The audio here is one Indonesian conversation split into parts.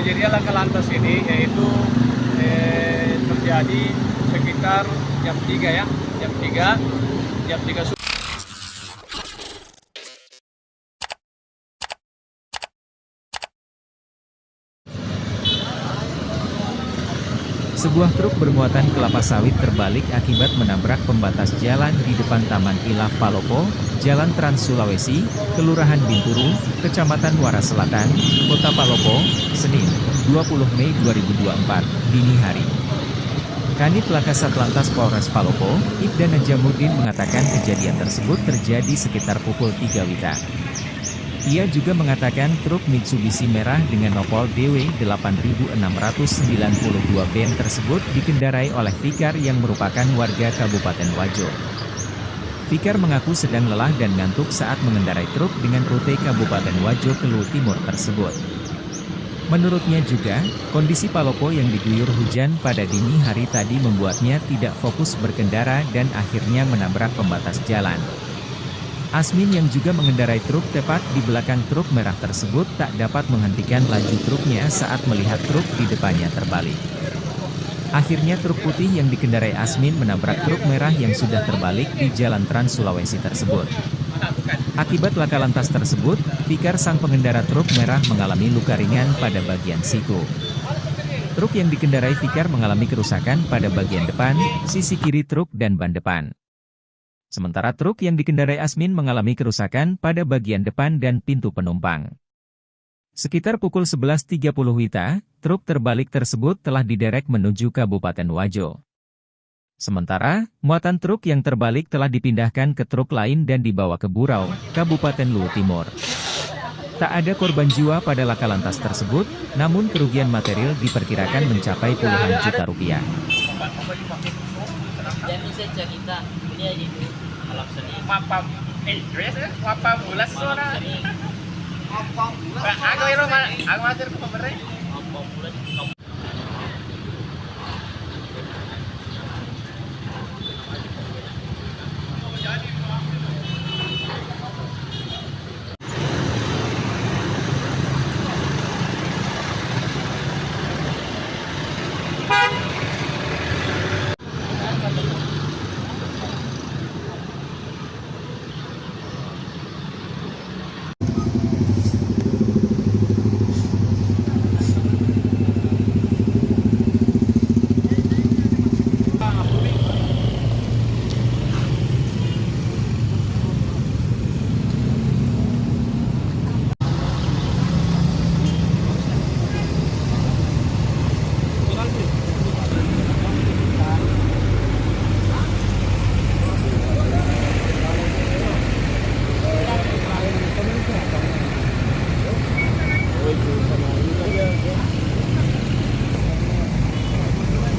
kejadian laka lantas ini yaitu terjadi sekitar jam 3 ya, jam 3 subuh. Sebuah truk bermuatan kelapa sawit terbalik akibat menabrak pembatas jalan di depan Taman Ilaf Palopo, Jalan Trans Sulawesi, Kelurahan Binturu, Kecamatan Muara Selatan, Kota Palopo, Senin, 20 Mei 2024, dini hari. Kanit Laka Satlantas Polres Palopo, Ibda Najamuddin mengatakan kejadian tersebut terjadi sekitar pukul 3 WITA. Ia juga mengatakan truk Mitsubishi merah dengan nopol DW 8692 BEM tersebut dikendarai oleh Fikar yang merupakan warga Kabupaten Wajo. Fikar mengaku sedang lelah dan ngantuk saat mengendarai truk dengan rute Kabupaten Wajo ke Luwu Timur tersebut. Menurutnya juga, kondisi Palopo yang diguyur hujan pada dini hari tadi membuatnya tidak fokus berkendara dan akhirnya menabrak pembatas jalan. Asmin yang juga mengendarai truk tepat di belakang truk merah tersebut tak dapat menghentikan laju truknya saat melihat truk di depannya terbalik. Akhirnya truk putih yang dikendarai Asmin menabrak truk merah yang sudah terbalik di Jalan Trans Sulawesi tersebut. Akibat laka lantas tersebut, Fikar sang pengendara truk merah mengalami luka ringan pada bagian siku. Truk yang dikendarai Fikar mengalami kerusakan pada bagian depan, sisi kiri truk dan ban depan. Sementara truk yang dikendarai Asmin mengalami kerusakan pada bagian depan dan pintu penumpang. Sekitar pukul 11.30 WITA, truk terbalik tersebut telah diderek menuju Kabupaten Wajo. Sementara, muatan truk yang terbalik telah dipindahkan ke truk lain dan dibawa ke Burau, Kabupaten Luwu Timur. Tak ada korban jiwa pada laka lantas tersebut, namun kerugian material diperkirakan mencapai puluhan juta rupiah. Jadi saya cerita dia gitu alam seni Mapam Idris ya, mapam ulas suara. apa bulan Aku masih ke pemerintah. apa bulan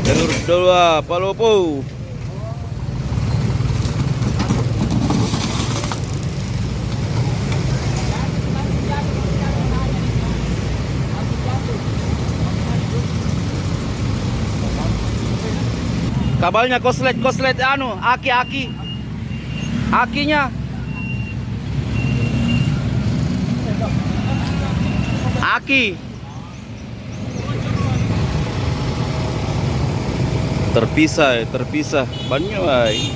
Jalur Dolwa Palopo. Kabalnya koslet anu, akinya. Aki. Terpisah banyak ay.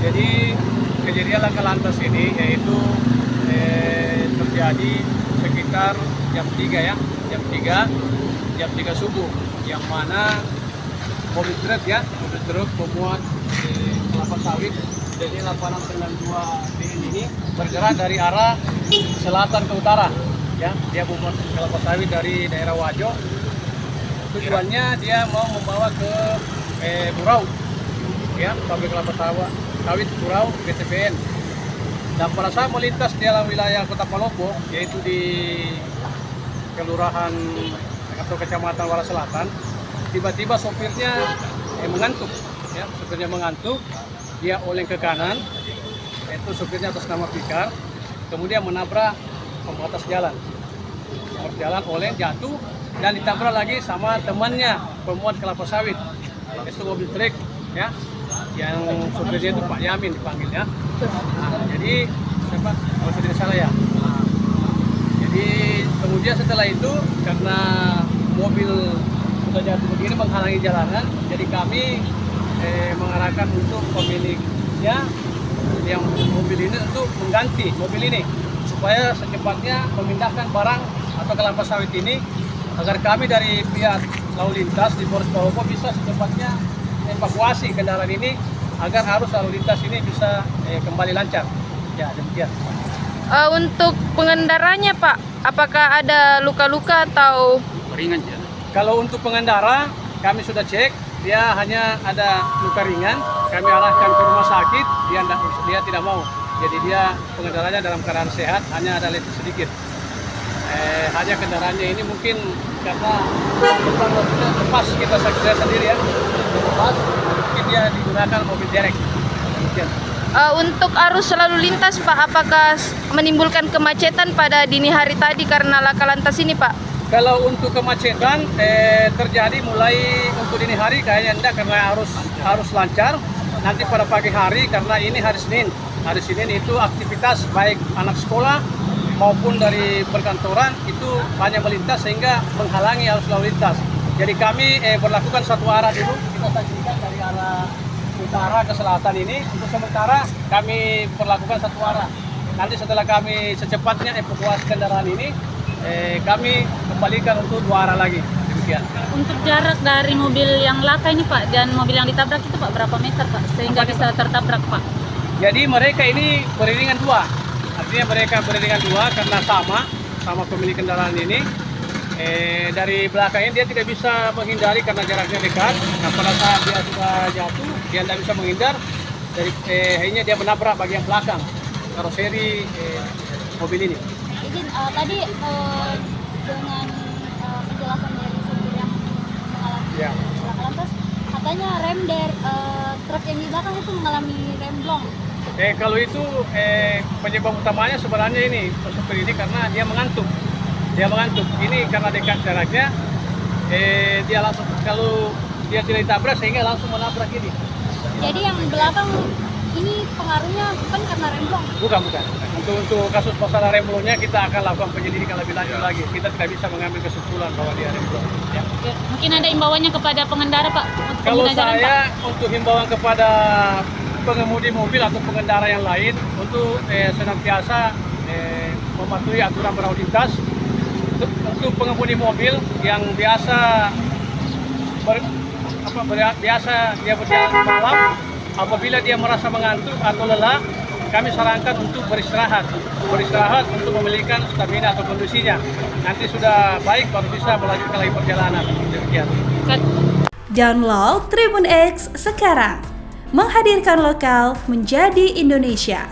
Jadi kejadian laka lantas ini yaitu terjadi sekitar jam 3 ya, jam 3 subuh, yang mana mobil truk pemuat kelapa sawit dari 8692 ini bergerak dari arah selatan ke utara ya. Dia memuat kelapa sawit dari daerah Wajo, tujuannya dia mau membawa ke Burau ya, pabrik kelapa sawit Burau BTPN. Dan pada saat melintas di dalam wilayah Kota Palopo, yaitu di Kelurahan atau Kecamatan Muara Selatan, tiba-tiba sopirnya mengantuk ya, dia oleng ke kanan, itu sopirnya atas nama Fikar, kemudian menabrak pembatas jalan, oleng, jatuh, dan ditabrak lagi sama temannya pemuat kelapa sawit, itu mobil truk ya, yang supirnya itu Pak Yamin dipanggilnya. Nah, jadi siapa? Kalau tidak salah ya. Nah, jadi kemudian setelah itu karena mobil sudah jatuh begini menghalangi jalanan, jadi kami mengarahkan untuk pemiliknya yang mobil ini untuk mengganti mobil ini supaya secepatnya memindahkan barang atau kelapa sawit ini agar kami dari pihak lalu lintas di Polres Palopo bisa secepatnya evakuasi kendaraan ini agar arus lalu lintas ini bisa kembali lancar. Ya, demikian. Untuk pengendaranya Pak, apakah ada luka-luka atau Ringan ya. Kalau untuk pengendara kami sudah cek, dia hanya ada luka ringan. Kami arahkan ke rumah sakit, dia tidak mau. Jadi dia pengendaranya dalam keadaan sehat, hanya ada letih sedikit. Hanya kendaraannya ini mungkin karena depan mobilnya lepas, kita saksikan sendiri ya, lepas, mungkin dia digunakan mobil derek. Demikian. untuk arus lalu lintas Pak, apakah menimbulkan kemacetan pada dini hari tadi karena laka lantas ini Pak? Kalau untuk kemacetan terjadi mulai untuk dini hari kayaknya enggak karena harus lancar. Nanti pada pagi hari karena ini hari Senin. Hari Senin itu aktivitas baik anak sekolah maupun dari perkantoran itu banyak melintas sehingga menghalangi arus lalu lintas. Jadi kami berlakukan satu arah dulu, kita saksikan dari arah utara ke selatan ini. Untuk sementara kami perlakukan satu arah. Nanti setelah kami secepatnya evakuasi kendaraan ini, kami kembalikan untuk dua arah lagi. Demikian. Untuk jarak dari mobil yang laka ini Pak dan mobil yang ditabrak itu Pak berapa meter Pak sehingga bisa tertabrak Pak? Jadi mereka ini beriringan dua. Artinya mereka beriringan dua karena sama pemilik kendaraan ini. Dari belakangnya dia tidak bisa menghindari karena jaraknya dekat. Nah, pada saat dia sudah jatuh, dia tidak bisa menghindar. Dari akhirnya dia menabrak bagian belakang karoseri mobil ini. Izin, tadi dengan penjelasan dari supir yang mengalami laka lantas, katanya rem dari truk yang di belakang itu mengalami remblong. Kalau itu penyebab utamanya sebenarnya ini supir ini karena dia mengantuk. Ini karena dekat jaraknya, dia langsung kalau dia tidak ditabrak sehingga langsung menabrak ini. Jadi yang belakang ini pengaruhnya bukan karena remblong? Bukan. Untuk kasus masalah remblongnya kita akan lakukan penyelidikan lebih lanjut lagi. Kita tidak bisa mengambil kesimpulan bahwa dia remblong. Ya. Mungkin ada imbauannya kepada pengendara Pak? Kalau Pengguna jalan, saya Pak? untuk himbauan kepada pengemudi mobil atau pengendara yang lain untuk senantiasa mematuhi aturan berlalu lintas. Untuk pengemudi mobil yang biasa dia berjalan malam, apabila dia merasa mengantuk atau lelah, kami sarankan untuk beristirahat untuk memulihkan stamina atau kondisinya. Nanti sudah baik baru bisa melanjutkan lagi perjalanan. Demikian. Download Tribun X sekarang, menghadirkan lokal menjadi Indonesia.